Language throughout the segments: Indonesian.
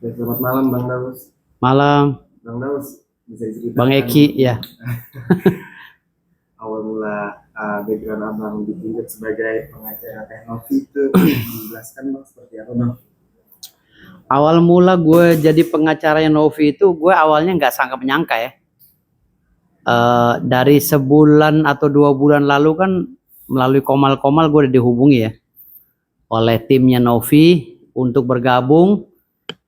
Ya, selamat malam Bang Daus. Malam, Bang Daus, bisa Bang diceritakan Eki, ya. awal mula background Abang ditunjuk sebagai pengacara teknologi itu dijelaskan Bang seperti apa Bang? Awal mula gue jadi pengacaranya Novi itu, gue awalnya nggak sangka menyangka ya. Dari sebulan atau 2 bulan lalu kan melalui Komal-Komal gue udah dihubungi ya oleh timnya Novi untuk bergabung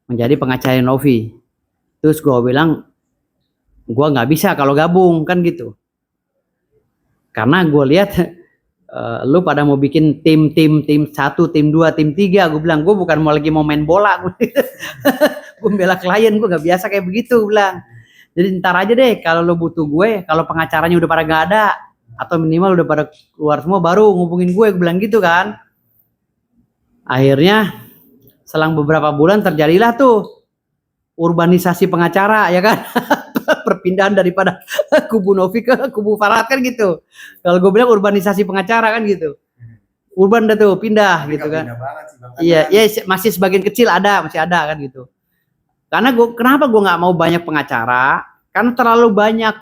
menjadi pengacara Novi. Terus gue bilang, gue nggak bisa kalau gabung kan gitu. Karena gue lihat lu pada mau bikin tim 1, tim 2, tim 3. Gue bilang, gue bukan mau lagi mau main bola. Gue bela klien, gue gak biasa kayak begitu, bilang. Jadi ntar aja deh kalau lo butuh gue, kalau pengacaranya udah pada gak ada atau minimal udah pada keluar semua, baru ngubungin gue bilang gitu kan. Akhirnya selang beberapa bulan terjadilah tuh urbanisasi pengacara, ya kan. Perpindahan daripada kubu Novi ke kubu Farhat kan gitu. Kalau gue bilang urbanisasi pengacara kan gitu. Urban dah tuh pindah. Tapi gitu kan. Sih, iya, kan? Ya masih sebagian kecil ada, masih ada kan gitu. Karena kenapa gue nggak mau banyak pengacara? Karena terlalu banyak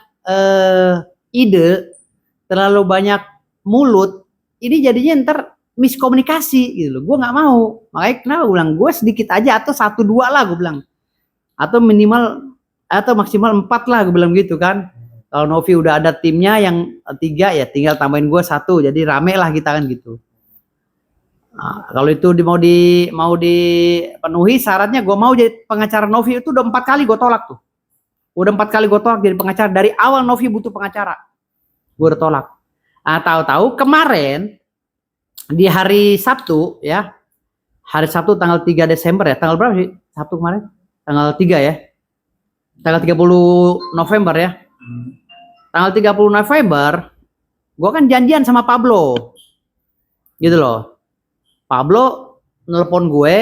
ide, terlalu banyak mulut. Ini jadinya ntar miskomunikasi gitu loh. Gue nggak mau. Makanya kenapa gue bilang gue sedikit aja atau 1 2 lah gue bilang. Atau minimal atau maksimal 4 lah gue bilang gitu kan. Kalau Novi udah ada timnya yang 3 ya tinggal tambahin gue 1, jadi rame lah kita kan gitu. Nah, kalau itu mau dipenuhi syaratnya, gue mau jadi pengacara Novi itu udah 4 kali gue tolak tuh. Udah 4 kali gue tolak jadi pengacara. Dari awal Novi butuh pengacara, gue udah tolak. Nah, tahu-tahu kemarin di hari Sabtu ya, hari Sabtu tanggal 3 Desember ya, tanggal berapa sih Sabtu kemarin? Tanggal 3 ya, tanggal 30 November ya. Tanggal 30 November, gue kan janjian sama Pablo, gitu loh. Pablo nelpon gue,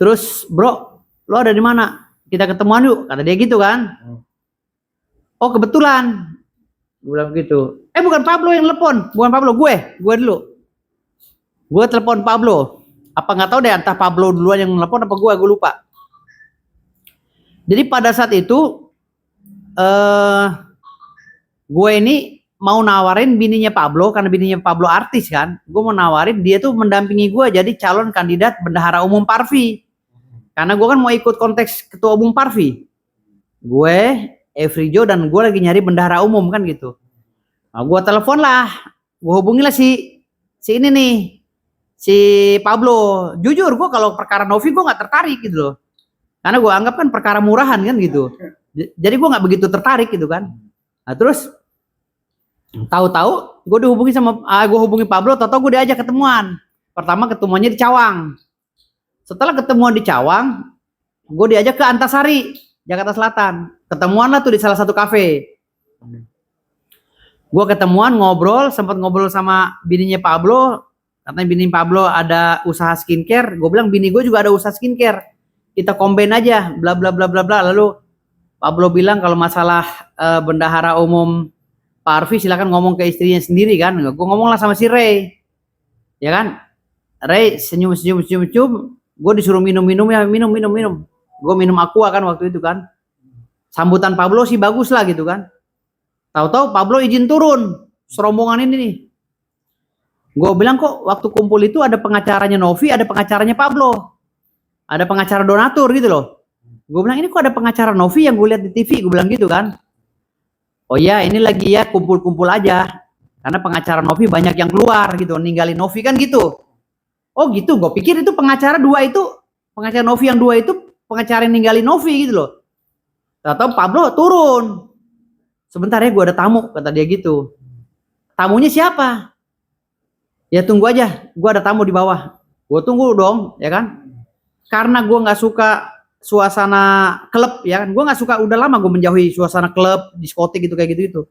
terus bro, lo ada di mana? Kita ketemuan yuk, kata dia gitu kan. Oh kebetulan, gue bilang gitu. Bukan Pablo yang nelpon, bukan Pablo, gue dulu. Gue telepon Pablo. Apa nggak tahu deh, entah Pablo duluan yang nelpon apa gue lupa. Jadi pada saat itu, gue ini mau nawarin bininya Pablo, karena bininya Pablo artis kan. Gue mau nawarin dia tuh mendampingi gue jadi calon kandidat bendahara umum Parvi. Karena gue kan mau ikut konteks ketua umum Parvi. Gue, Efrijo, dan gue lagi nyari bendahara umum kan gitu. Nah, gue telepon lah, gue hubungi lah si ini nih, si Pablo. Jujur gue kalau perkara Novi gue nggak tertarik gitu loh. Karena gue anggap kan perkara murahan kan gitu. Jadi gue nggak begitu tertarik gitu kan. Nah terus tahu-tahu gue hubungi Pablo, tahu-tahu gue diajak ketemuan. Pertama ketemuannya di Cawang. Setelah ketemuan di Cawang, gue diajak ke Antasari, Jakarta Selatan. Ketemuan lah tuh di salah satu kafe. Gue ketemuan, sempat ngobrol sama bininya Pablo. Katanya bini Pablo ada usaha skincare. Gue bilang bini gue juga ada usaha skincare. Kita combine aja, bla bla bla bla bla. Lalu Pablo bilang kalau masalah bendahara umum Pak Arfi silakan ngomong ke istrinya sendiri kan. Gue ngomong lah sama si Ray, ya kan. Ray senyum. Gue disuruh minum ya, minum. Gue minum aqua kan waktu itu kan. Sambutan Pablo sih bagus lah gitu kan. Tahu-tahu Pablo izin turun serombongan ini nih. Gue bilang kok waktu kumpul itu ada pengacaranya Novi, ada pengacaranya Pablo, ada pengacara donatur gitu loh. Gue bilang ini kok ada pengacara Novi yang gue lihat di TV, gue bilang gitu kan. Oh ya ini lagi ya kumpul-kumpul aja, karena pengacara Novi banyak yang keluar gitu, ninggalin Novi kan gitu. Oh gitu, gue pikir itu pengacara Novi yang 2 itu pengacara yang ninggalin Novi gitu loh. Tahu Pablo turun. Sebentar ya, gue ada tamu, kata dia gitu. Tamunya siapa? Ya tunggu aja, gue ada tamu di bawah. Gue tunggu dong, ya kan? Karena gue nggak suka suasana klub, ya kan? Gue nggak suka, udah lama gue menjauhi suasana klub, diskotik gitu kayak gitu.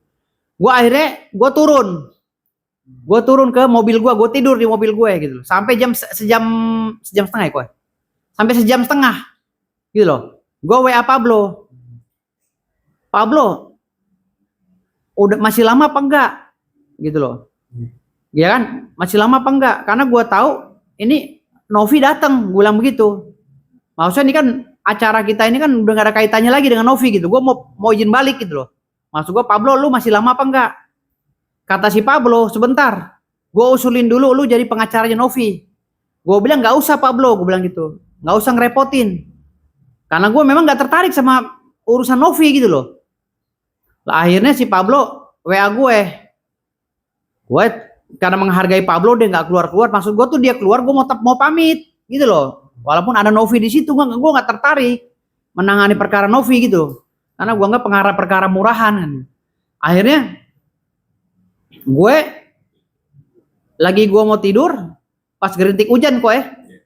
Gue akhirnya gue turun ke mobil gue tidur di mobil gue gitu. Sampai sejam setengah ya gue. Sampai sejam setengah, gitu loh. Gue WA Pablo, udah masih lama apa enggak, gitu loh. Ya kan, masih lama apa enggak? Karena gue tahu ini Novi datang, gue bilang begitu. Maksudnya ini kan acara kita ini kan udah gak ada kaitannya lagi dengan Novi gitu. Gue mau izin balik gitu loh. Maksud gue, Pablo, lu masih lama apa enggak? Kata si Pablo, sebentar. Gue usulin dulu lu jadi pengacaranya Novi. Gue bilang gak usah Pablo, gue bilang gitu. Gak usah ngerepotin. Karena gue memang gak tertarik sama urusan Novi gitu loh. Lah akhirnya si Pablo WA gue. Gue karena menghargai Pablo dia nggak keluar. Maksud gue tuh dia keluar, gue mau pamit gitu loh. Walaupun ada Novi di situ, gue nggak tertarik menangani perkara Novi gitu. Karena gue nggak perkara murahan kan. Akhirnya gue lagi gue mau tidur, pas gerintik hujan kok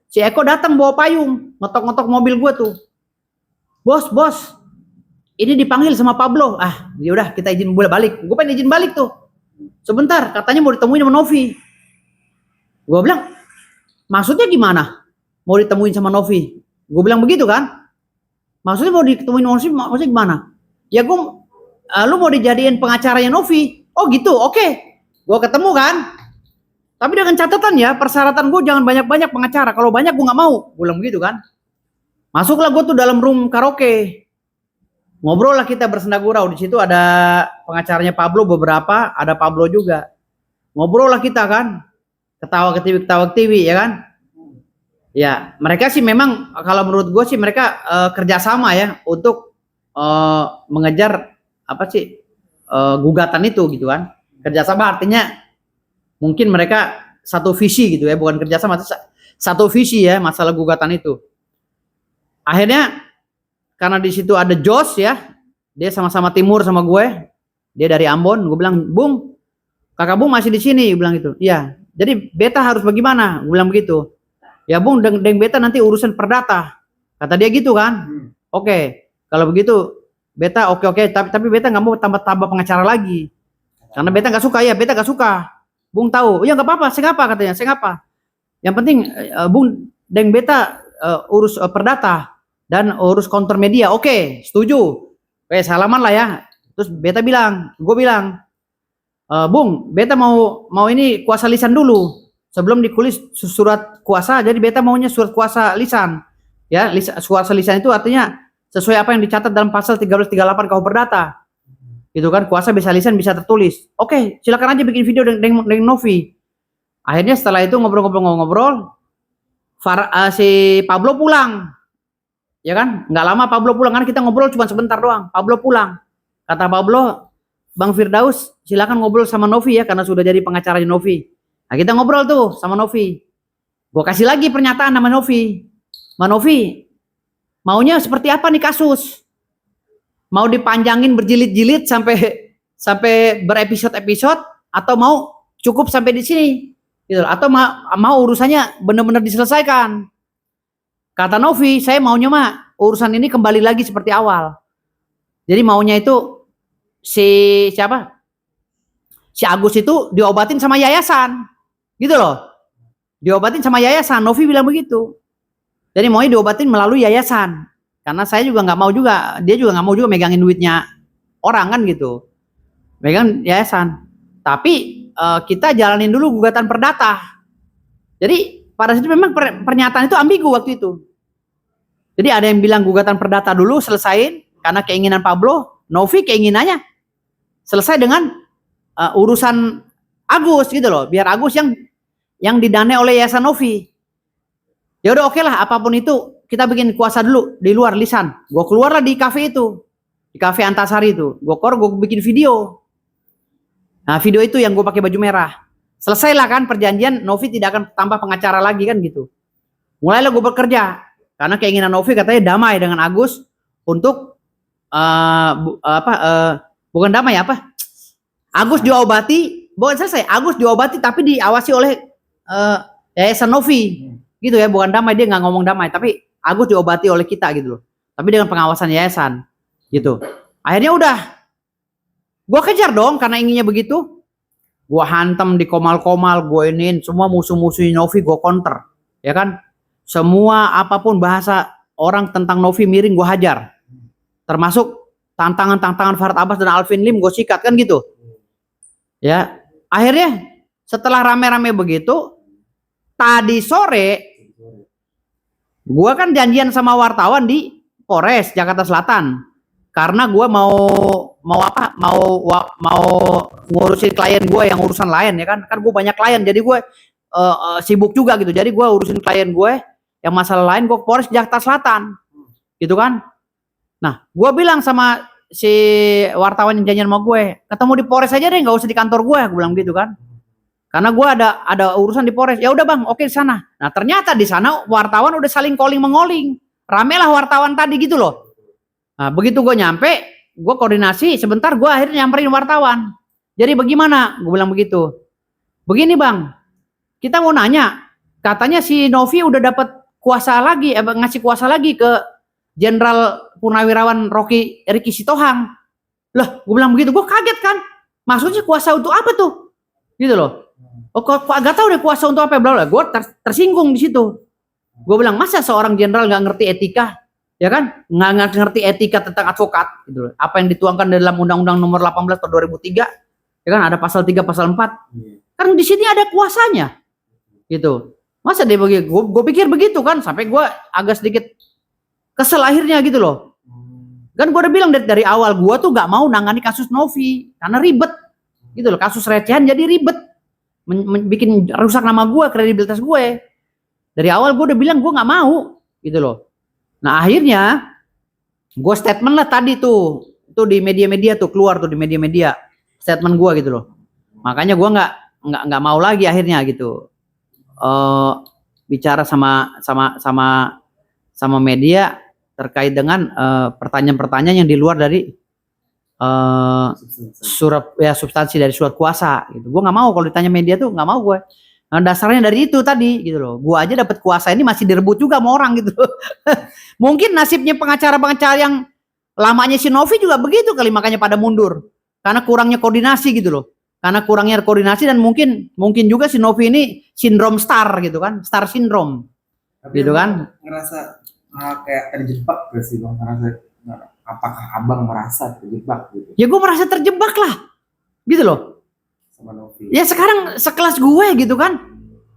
si Eko datang bawa payung, ngetok-ngetok mobil gue tuh. Bos, ini dipanggil sama Pablo. Ah, ya udah kita izin boleh balik. Gue pengen izin balik tuh. Sebentar, katanya mau ditemuin sama Novi. Gue bilang, maksudnya gimana? Mau ditemuin sama Novi? Gue bilang begitu kan? Maksudnya mau ditemuin sama Novi, maksudnya gimana? Ya gue, lu mau dijadiin pengacaranya Novi? Oh gitu, oke. Gue ketemu kan? Tapi dengan catatan ya, persyaratan gue jangan banyak-banyak pengacara. Kalau banyak gue nggak mau. Gue bilang begitu kan? Masuklah gue tuh dalam room karaoke. Ngobrol lah kita bersenda gurau. Di situ ada pengacaranya Pablo beberapa, ada Pablo juga. Ngobrol lah kita kan, ketawa ketiwi ya kan. Ya mereka sih memang kalau menurut gue sih mereka kerjasama ya untuk mengejar apa sih gugatan itu gitu kan. Kerjasama artinya mungkin mereka satu visi gitu ya, bukan kerjasama, satu visi ya masalah gugatan itu. Akhirnya karena di situ ada Jos ya, dia sama-sama timur sama gue, dia dari Ambon. Gue bilang, Bung, kakak Bung masih di sini, gue bilang gitu. Iya, jadi beta harus bagaimana? Gue bilang begitu. Ya Bung, deng beta nanti urusan perdata, kata dia gitu kan. Oke, kalau begitu beta oke, tapi beta nggak mau tambah pengacara lagi, karena beta nggak suka ya, beta nggak suka. Bung tahu, ya nggak apa-apa, saya ngapa katanya, saya ngapa. Yang penting Bung, deng beta urus perdata dan urus counter media. Oke, setuju. Oke, salaman lah ya. Terus beta bilang, gue bilang, Bung, beta mau ini kuasa lisan dulu sebelum ditulis surat kuasa. Jadi beta maunya surat kuasa lisan. Ya, kuasa lisan itu artinya sesuai apa yang dicatat dalam pasal 1338 KUH Perdata. Gitu kan, kuasa bisa lisan bisa tertulis. Oke, silakan aja bikin video dengan Novi. Akhirnya setelah itu ngobrol-ngobrol, si Pablo pulang. Ya kan, nggak lama Pablo pulang, kan kita ngobrol cuma sebentar doang. Pablo pulang. Kata Pablo, Bang Firdaus silakan ngobrol sama Novi ya, karena sudah jadi pengacaranya Novi. Nah kita ngobrol tuh sama Novi. Gue kasih lagi pernyataan sama Novi. Mbak Novi, maunya seperti apa nih kasus? Mau dipanjangin berjilid-jilid sampai berepisode-episode, atau mau cukup sampai di sini? Gitu. Atau mau urusannya benar-benar diselesaikan? Kata Novi, saya maunya mah urusan ini kembali lagi seperti awal. Jadi maunya itu si Agus itu diobatin sama yayasan. Gitu loh. Diobatin sama yayasan. Novi bilang begitu. Jadi maunya diobatin melalui yayasan. Karena saya juga nggak mau juga, dia juga nggak mau juga megangin duitnya orang kan gitu. Megang yayasan. Tapi kita jalanin dulu gugatan perdata. Jadi pada situ memang pernyataan itu ambigu waktu itu. Jadi ada yang bilang gugatan perdata dulu selesain karena keinginan Pablo. Novi keinginannya selesai dengan urusan Agus gitu loh, biar Agus yang didanai oleh yayasan Novi. Ya udah oke lah, apapun itu kita bikin kuasa dulu di luar lisan. Gue keluar lah di kafe itu, di kafe Antasari itu. Gue bikin video. Nah video itu yang gue pakai baju merah. Selesai lah kan perjanjian, Novi tidak akan tambah pengacara lagi kan gitu. Mulailah gue bekerja karena keinginan Novi katanya damai dengan Agus untuk bukan damai apa? Agus diobati, bukan selesai. Agus diobati tapi diawasi oleh yayasan Novi, gitu ya. Bukan damai, dia nggak ngomong damai, tapi Agus diobati oleh kita gitu loh. Tapi dengan pengawasan yayasan, gitu. Akhirnya udah, gue kejar dong karena inginnya begitu. Gue hantam di komal-komal, gue iniin semua musuh-musuh Novi, gue counter, ya kan? Semua apapun bahasa orang tentang Novi miring gue hajar. Termasuk tantangan Farhad Abbas dan Alvin Lim gue sikat kan gitu. Ya, akhirnya setelah rame-rame begitu, tadi sore Gua kan janjian sama wartawan di Polres Jakarta Selatan. Karena gua mau apa? Mau ngurusin klien gua yang urusan lain ya kan. Kan gua banyak klien jadi gue sibuk juga gitu. Jadi gua urusin klien gue yang masalah lain gua ke Polres Jakarta Selatan. Gitu kan. Nah, gua bilang sama si wartawan yang janjian sama gue, ketemu di Polres aja deh, nggak usah di kantor gue bilang gitu kan. Karena gue ada urusan di Polres. Ya udah bang, oke di sana. Nah ternyata di sana wartawan udah saling calling mengoling. Rame lah wartawan tadi gitu loh. Nah begitu gue nyampe, gue koordinasi. Sebentar gue akhirnya nyamperin wartawan. Jadi bagaimana? Gue bilang begitu. Begini bang, kita mau nanya. Katanya si Novi udah dapat kuasa lagi, ngasih kuasa lagi ke Jenderal Purnawirawan Ricky Sitohang. Lah, gue bilang begitu. Gue kaget kan. Maksudnya kuasa untuk apa tuh? Gitu loh. Oh, kok agak tahu deh kuasa untuk apa, bla bla. Gue tersinggung di situ. Gue bilang masa seorang jenderal nggak ngerti etika, ya kan? Nggak ngerti etika tentang advokat, gitu loh. Apa yang dituangkan dalam Undang-Undang Nomor 18 tahun 2003, ya kan? Ada pasal 3, pasal 4. Kan di sini ada kuasanya, gitu. Masa dia begitu? Gue pikir begitu kan, sampai gue agak sedikit kesel akhirnya gitu loh. Kan gue udah bilang dari awal gue tuh nggak mau nangani kasus Novi karena ribet, gitu loh. Kasus recehan jadi ribet. Bikin rusak nama gue, kredibilitas gue. Dari awal gue udah bilang gue nggak mau, gitu loh. Nah akhirnya gue statement lah tadi tuh di media-media tuh keluar tuh di media-media statement gue gitu loh. Makanya gue nggak mau lagi akhirnya gitu bicara sama media terkait dengan pertanyaan-pertanyaan yang di luar dari substansi dari surat kuasa gitu. Gue nggak mau kalau ditanya media tuh nggak mau gue. Nah, dasarnya dari itu tadi gitu loh. Gue aja dapat kuasa ini masih direbut juga sama orang gitu. Mungkin nasibnya pengacara-pengacara yang lamanya si Novi juga begitu kali, makanya pada mundur karena kurangnya koordinasi gitu loh. Karena kurangnya koordinasi dan mungkin juga si Novi ini sindrom star gitu kan, star syndrome. Tapi gitu kan. Ngerasa kayak terjebak gak sih bang? Apakah abang merasa terjebak gitu? Ya gue merasa terjebak lah, gitu loh. Sama Novi. Ya sekarang sekelas gue gitu kan,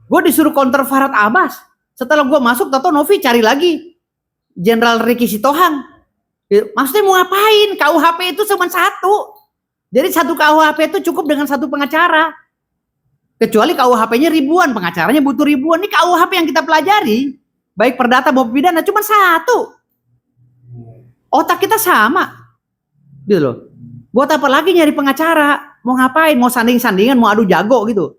gue disuruh counter Farhad Abbas. Setelah gue masuk, tato Novi cari lagi Jenderal Ricky Sitohang. Maksudnya mau ngapain? KUHP itu cuma satu. Jadi satu KUHP itu cukup dengan satu pengacara. Kecuali KUHP-nya ribuan, pengacaranya butuh ribuan. Ini KUHP yang kita pelajari, baik perdata maupun pidana, cuma satu. Otak kita sama, gitu loh. Buat apa lagi nyari pengacara? Mau ngapain? Mau sanding-sandingan? Mau adu jago gitu?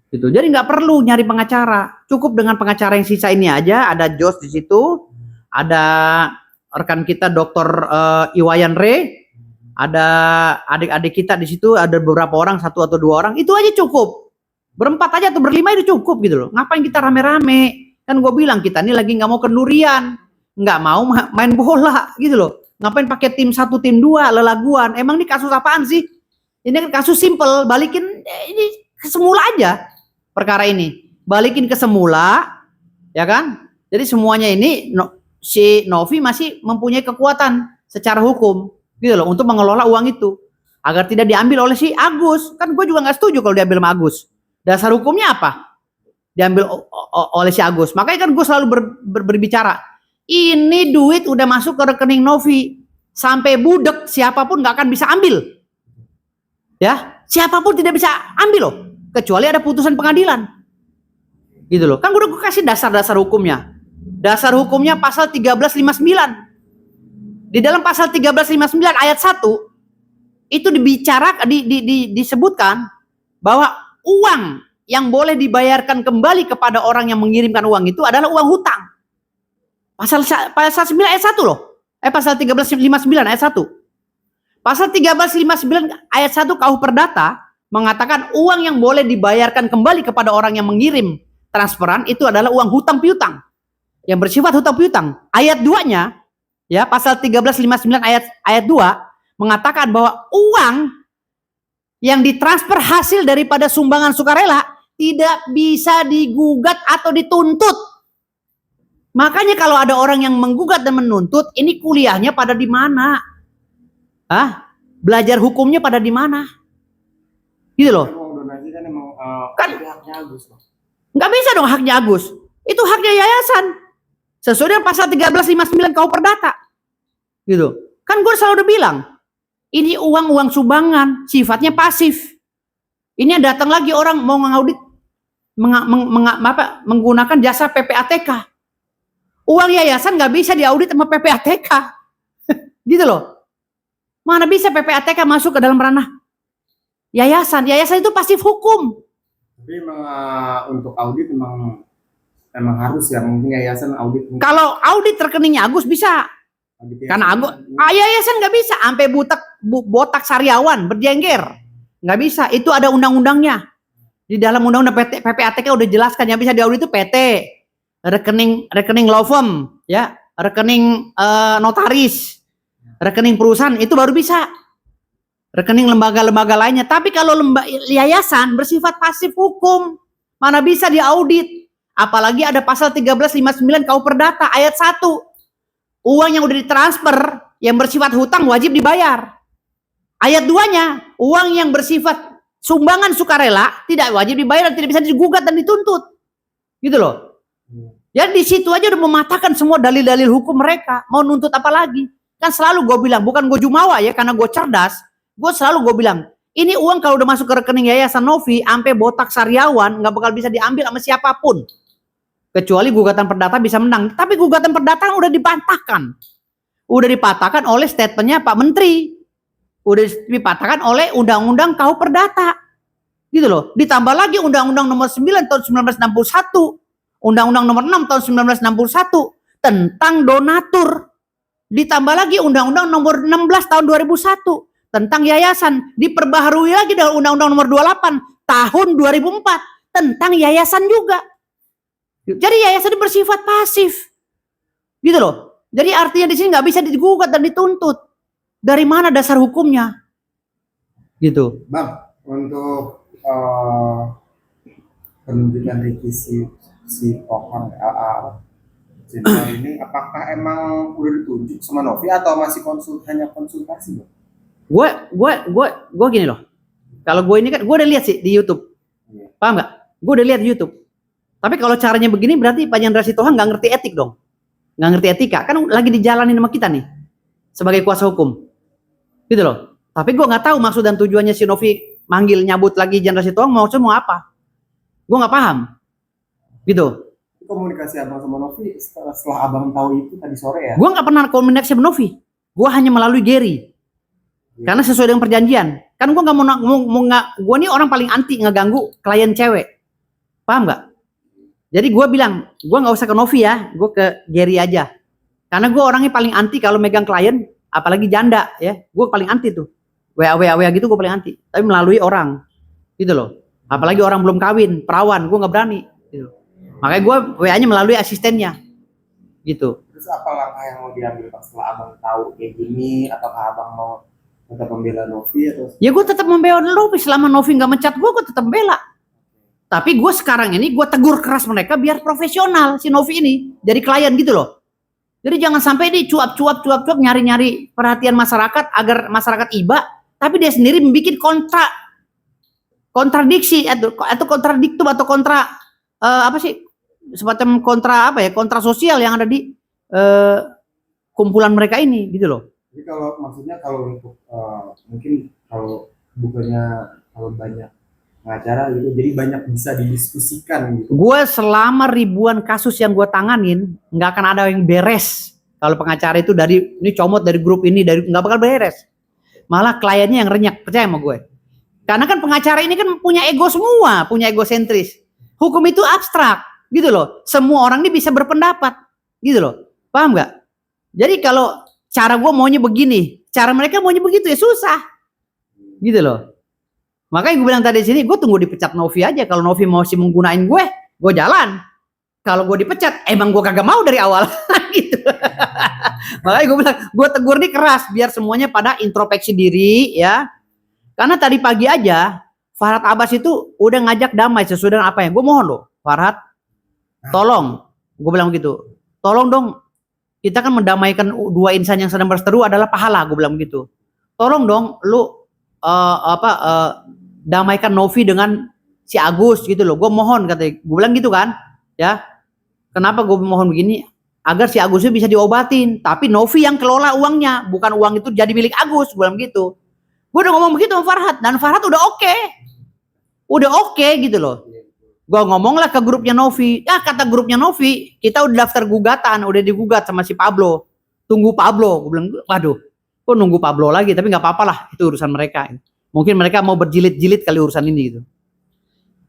Gitu. Jadi nggak perlu nyari pengacara. Cukup dengan pengacara yang sisa ini aja. Ada Jos di situ, ada rekan kita Dr. Iwayan Re, ada adik-adik kita di situ, ada beberapa orang, 1 atau 2 orang. Itu aja cukup. Berempat aja atau berlima itu cukup gitu loh. Ngapain kita rame-rame? Kan gue bilang kita ini lagi nggak mau kendurian. Nggak mau main bola gitu loh. Ngapain pakai tim 1, tim 2, lelaguan. Emang ini kasus apaan sih? Ini kan kasus simple, balikin ini ke semula aja perkara ini. Balikin ke semula, ya kan? Jadi semuanya ini si Novi masih mempunyai kekuatan secara hukum gitu loh untuk mengelola uang itu agar tidak diambil oleh si Agus. Kan gue juga nggak setuju kalau diambil sama Agus. Dasar hukumnya apa? Diambil oleh si Agus. Makanya kan gue selalu berbicara. Ini duit udah masuk ke rekening Novi. Sampai budek siapapun nggak akan bisa ambil. Ya, siapapun tidak bisa ambil loh. Kecuali ada putusan pengadilan. Gitu loh. Kan udah gue kasih dasar-dasar hukumnya. Dasar hukumnya pasal 1359. Di dalam pasal 1359 ayat 1 itu disebutkan bahwa uang yang boleh dibayarkan kembali kepada orang yang mengirimkan uang itu adalah uang hutang. Pasal 9 ayat 1 loh. Pasal 1359 ayat 1. Pasal 1359 ayat 1 KUH Perdata mengatakan uang yang boleh dibayarkan kembali kepada orang yang mengirim transferan itu adalah uang hutang piutang. Yang bersifat hutang piutang. Ayat 2-nya ya, pasal 1359 ayat 2 mengatakan bahwa uang yang ditransfer hasil daripada sumbangan sukarela tidak bisa digugat atau dituntut. Makanya kalau ada orang yang menggugat dan menuntut, ini kuliahnya pada di mana? Belajar hukumnya pada di mana? Gitu loh. Donasi kan emang Kan haknya Agus loh. Nggak bisa dong haknya Agus. Itu haknya yayasan. Sesuai dengan pasal 1359 KUH Perdata. Gitu. Kan gue selalu udah bilang, ini uang sumbangan, sifatnya pasif. Ini datang lagi orang mau ngaudit menggunakan jasa PPATK. Uang yayasan nggak bisa diaudit sama PPATK. Gitu loh. Mana bisa PPATK masuk ke dalam ranah yayasan? Yayasan itu pasif hukum. Tapi memang untuk audit memang harus ya, mungkin yayasan audit. Kalau audit rekeningnya Agus bisa. Karena Agus, yayasan nggak bisa. Sampai botak sariawan berjengger. Nggak bisa. Itu ada undang-undangnya. Di dalam undang-undang PPATK udah jelaskan yang bisa diaudit itu PT, rekening law firm, ya, rekening notaris, rekening perusahaan, itu baru bisa. Rekening lembaga-lembaga lainnya. Tapi kalau yayasan bersifat pasif hukum, mana bisa diaudit. Apalagi ada pasal 1359 KUH Perdata ayat 1. Uang yang udah ditransfer yang bersifat hutang wajib dibayar. Ayat 2-nya, uang yang bersifat sumbangan sukarela tidak wajib dibayar dan tidak bisa digugat dan dituntut. Gitu loh. Jadi di situ aja udah mematahkan semua dalil-dalil hukum mereka. Mau nuntut apa lagi? Kan selalu gue bilang, bukan gue jumawa ya, karena gue cerdas. Gue selalu gue bilang, ini uang kalau udah masuk ke rekening Yayasan Novi, sampai botak sariawan, nggak bakal bisa diambil sama siapapun. Kecuali gugatan perdata bisa menang. Tapi gugatan perdata udah dipatahkan. Udah dipatahkan oleh statementnya Pak Menteri. Udah dipatahkan oleh Undang-Undang KUH Perdata. Gitu loh. Ditambah lagi Undang-Undang nomor 9 tahun 1961. Undang-Undang nomor 6 tahun 1961. Tentang donatur. Ditambah lagi Undang-Undang nomor 16 tahun 2001. Tentang yayasan. Diperbaharui lagi dengan Undang-Undang nomor 28 tahun 2004. Tentang yayasan juga. Jadi yayasan itu bersifat pasif. Gitu loh. Jadi artinya di sini nggak bisa digugat dan dituntut. Dari mana dasar hukumnya? Gitu. Bang, untuk penunjukan Ricky si Pohang Jenderal ini, apakah emang udah ditunjuk sama Novi atau masih hanya konsultasi, Bang? Gue gini loh. Kalau gue ini kan gue udah lihat sih di YouTube. Paham nggak? Gue udah lihat di YouTube. Tapi kalau caranya begini berarti Pak Jenderal Sitohang nggak ngerti etik dong. Nggak ngerti etika. Kan lagi dijalanin sama kita nih. Sebagai kuasa hukum. Gitu loh. Tapi gue nggak tahu maksud dan tujuannya si Novi manggil nyabut lagi Jenderal Sitohang mau apa. Gue nggak paham. Gitu. Komunikasi abang sama Novi setelah abang tahu itu tadi sore ya? Gue nggak pernah komunikasi sama Novi. Gue hanya melalui Gary. Karena sesuai dengan perjanjian. Kan gue nggak mau gue nih orang paling anti ngeganggu klien cewek. Paham nggak? Jadi gue bilang, gue nggak usah ke Novi ya, gue ke Gary aja. Karena gue orangnya paling anti kalau megang klien, apalagi janda ya, gue paling anti tuh. WA gitu gue paling anti. Tapi melalui orang, gitu loh. Apalagi orang belum kawin, perawan, gue nggak berani. Gitu. Makanya gue WA-nya melalui asistennya, gitu. Terus apa langkah yang mau diambil setelah abang tahu kayak gini, ataukah abang mau tetap membela Novi atau? Ya gue tetap membela Novi selama Novi nggak mencat gue tetap bela. Tapi gue sekarang ini gue tegur keras mereka biar profesional si Novi ini jadi klien gitu loh. Jadi jangan sampai dia cuap-cuap nyari-nyari perhatian masyarakat agar masyarakat iba, tapi dia sendiri membuat kontradiksi atau kontradiktum atau kontra apa sih semacam kontra sosial yang ada di kumpulan mereka ini gitu loh. Jadi kalau maksudnya kalau untuk mungkin kalau bukannya kalau banyak pengacara gitu, jadi banyak bisa didiskusikan gitu. Gue selama ribuan kasus yang gue tanganin, nggak akan ada yang beres. Kalau pengacara itu dari ini comot dari grup ini, dari nggak bakal beres. Malah kliennya yang renyak, percaya sama gue. Karena kan pengacara ini kan punya ego semua, punya egosentris. Hukum itu abstrak, gitu loh. Semua orang ini bisa berpendapat, gitu loh. Paham nggak? Jadi kalau cara gue maunya begini, cara mereka maunya begitu ya susah, gitu loh. Makanya gue bilang tadi di sini, gue tunggu dipecat Novi aja. Kalau Novi masih menggunain gue jalan. Kalau gue dipecat, emang gue kagak mau dari awal. Gitu. Makanya gue bilang, gue tegur nih keras biar semuanya pada introspeksi diri ya. Karena tadi pagi aja Farhad Abbas itu udah ngajak damai sesuai dengan apa ya. Gue mohon loh, Farhad, tolong. Gue bilang gitu, tolong dong. Kita kan mendamaikan dua insan yang sedang berseteru adalah pahala. Gue bilang gitu. Tolong dong, lu damaikan Novi dengan si Agus gitu loh. Gue mohon katanya. Gue bilang gitu kan. Ya. Kenapa gue mohon begini? agar si Agusnya bisa diobatin. Tapi Novi yang kelola uangnya, bukan uang itu jadi milik Agus, gue bilang gitu. Gue udah ngomong begitu sama Farhad, dan Farhad udah oke gitu loh. Gue ngomong lah ke grupnya Novi, kata grupnya Novi, kita udah daftar gugatan, udah digugat sama si Pablo. Tunggu Pablo, gue bilang, waduh, kok nunggu Pablo lagi, tapi nggak apa-apa lah, itu urusan mereka. Mungkin mereka mau berjilid-jilid kali urusan ini gitu.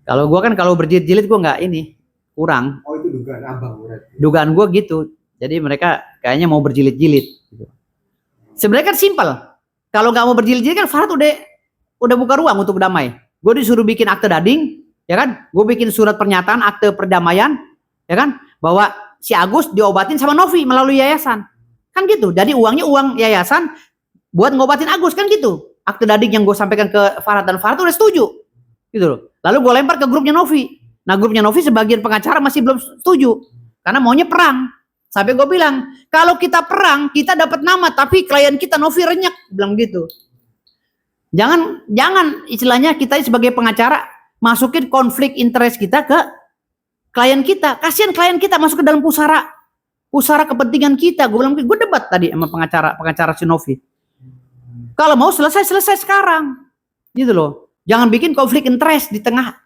Kalau gue kan kalau berjilid-jilid gue nggak ini, kurang. Oh itu dugaan abang berarti. Dugaan gue gitu. Jadi mereka kayaknya mau berjilid-jilid. Gitu. Sebenarnya kan simpel. Kalau nggak mau berjilid-jilid kan Farhad udah buka ruang untuk damai. Gue disuruh bikin akte dading, ya kan? Gue bikin surat pernyataan akte perdamaian, ya kan? Bahwa si Agus diobatin sama Novi melalui yayasan. Kan gitu. Jadi uangnya uang yayasan buat ngobatin Agus kan gitu. Akte dading yang gue sampaikan ke Farhad dan Farhad udah setuju. Gitu loh. Lalu gue lempar ke grupnya Novi. Nah grupnya Novi sebagian pengacara masih belum setuju. Karena maunya perang. Sampai gue bilang, kalau kita perang, kita dapat nama, tapi klien kita Novi renyek, bilang gitu. Jangan istilahnya kita sebagai pengacara masukin konflik interest kita ke klien kita. Kasihan klien kita masuk ke dalam pusara kepentingan kita. Gue bilang, gue debat tadi sama pengacara si Novi. Kalau mau selesai sekarang, gitu loh. Jangan bikin konflik interest di tengah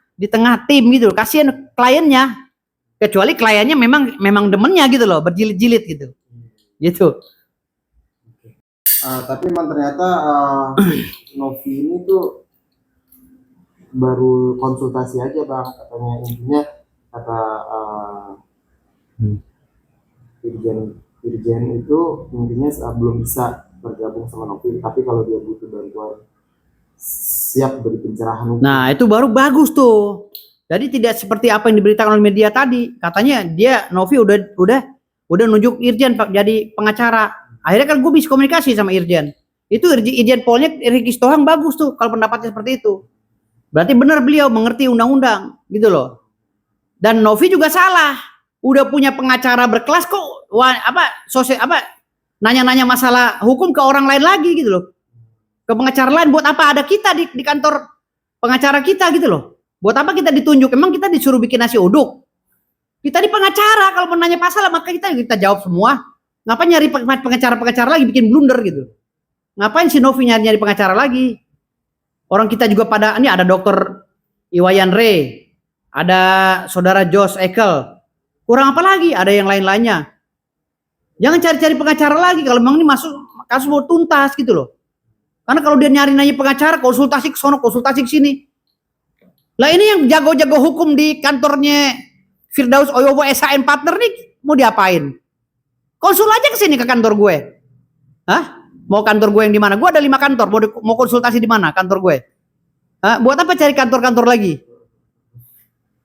tim gitu loh. Kasihan kliennya. Kecuali kliennya memang demennya gitu loh, berjilid-jilid gitu. Gitu. Tapi memang ternyata Novi ini tuh baru konsultasi aja bang, katanya intinya kata Dirjen itu intinya belum bisa bergabung sama Novi, tapi kalau dia butuh bantuan siap beri pencerahan. Nah itu baru bagus tuh. Jadi tidak seperti apa yang diberitakan oleh media tadi. Katanya Novi udah nunjuk Irjen jadi pengacara. Akhirnya kan gue bisa komunikasi sama Irjen. Itu Irjen Polnya Ricky Stohang bagus tuh kalau pendapatnya seperti itu. Berarti benar beliau mengerti undang-undang gitu loh. Dan Novi juga salah. Udah punya pengacara berkelas kok nanya-nanya masalah hukum ke orang lain lagi gitu loh. Ke pengacara lain buat apa ada kita di kantor pengacara kita gitu loh. Buat apa kita ditunjuk? Emang kita disuruh bikin nasi uduk? Kita di pengacara, kalau mau nanya pasal maka kita jawab semua. Ngapain nyari pengacara lagi bikin blunder gitu? Ngapain si Novi nyari pengacara lagi? Orang kita juga ini ada dokter Iwayan Ray, ada saudara Josh Ekel. Kurang apa lagi? Ada yang lain-lainnya. Jangan cari-cari pengacara lagi kalau memang ini masuk kasus mau tuntas gitu loh. Karena kalau dia nyari nanya pengacara, konsultasi ke sono, konsultasi ke sini. Lah ini yang jago-jago hukum di kantornya Firdaus Oyowo SHM Partner nih mau diapain? Konsul aja ke sini ke kantor gue. Hah? Mau kantor gue yang di mana? Gue ada 5 kantor. Mau konsultasi di mana kantor gue? Hah? Buat apa cari kantor-kantor lagi?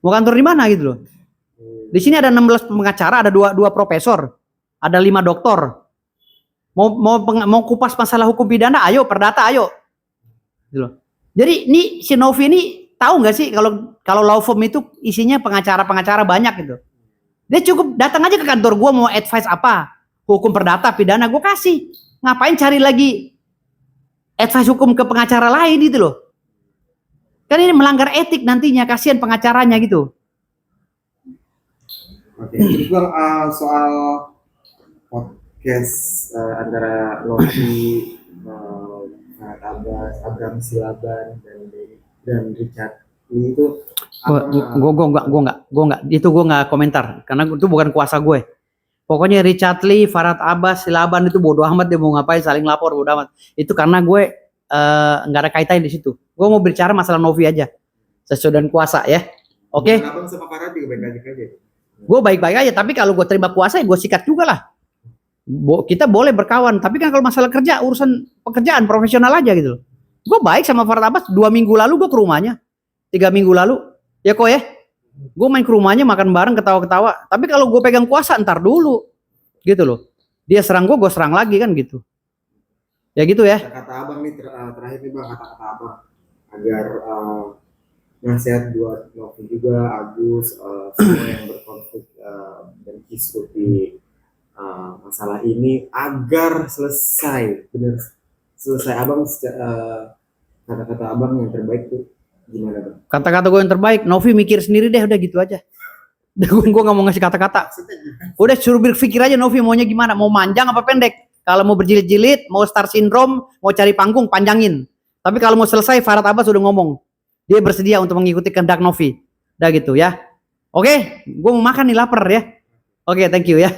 Mau kantor di mana gitu loh? Di sini ada 16 pengacara, ada 2 profesor, ada 5 doktor. Mau kupas masalah hukum pidana, ayo perdata, ayo. Gitu loh. Jadi ini si Novi ini tahu nggak sih kalau law firm itu isinya pengacara banyak gitu. Dia cukup datang aja ke kantor gue mau advice apa, hukum perdata, pidana gue kasih. Ngapain cari lagi advice hukum ke pengacara lain gitu loh. Kan ini melanggar etik nantinya, kasihan pengacaranya gitu. Oke, jadi bang soal podcast antara Novi, Abraham Silaban dan Richard Lee itu gue nggak komentar karena itu bukan kuasa gue. Pokoknya Richard Lee, Farhad Abbas, Silaban itu bodoh amat, dia mau ngapain saling lapor bodoh amat. Itu karena gue nggak ada kaitannya di situ. Gue mau bicara masalah Novi aja sesuai dengan kuasa ya. Oke. Abang sama Farhad juga baik-baik aja. Gue baik-baik aja, tapi kalau gue terima kuasa ya gue sikat juga lah. Kita boleh berkawan, tapi kan kalau masalah kerja, urusan pekerjaan profesional aja gitu loh. Gue baik sama Farhad Abbas, 2 minggu lalu gue ke rumahnya, 3 minggu lalu, ya kok ya. Gue main ke rumahnya, makan bareng, ketawa-ketawa. Tapi kalau gue pegang kuasa, ntar dulu, gitu loh. Dia serang gue serang lagi kan gitu. Ya gitu ya. Kata abang nih terakhir nih bang, kata abang agar nasihat buat Novi juga, Agus, semua yang berkonflik dan kisruh di masalah ini agar selesai, benar selesai. Abang kata-kata abang yang terbaik tuh gimana bang? Kata-kata gue yang terbaik, Novi mikir sendiri deh, udah gitu aja. Gue nggak mau ngasih kata-kata. Maksudnya gimana? Udah suruh berpikir aja Novi maunya gimana, mau manjang apa pendek. Kalau mau berjilid-jilid, mau star syndrome, mau cari panggung, panjangin. Tapi kalau mau selesai, Farhad Abbas sudah ngomong. Dia bersedia untuk mengikuti kehendak Novi. Udah gitu ya. Oke, gue mau makan nih, lapar ya. Oke, thank you ya.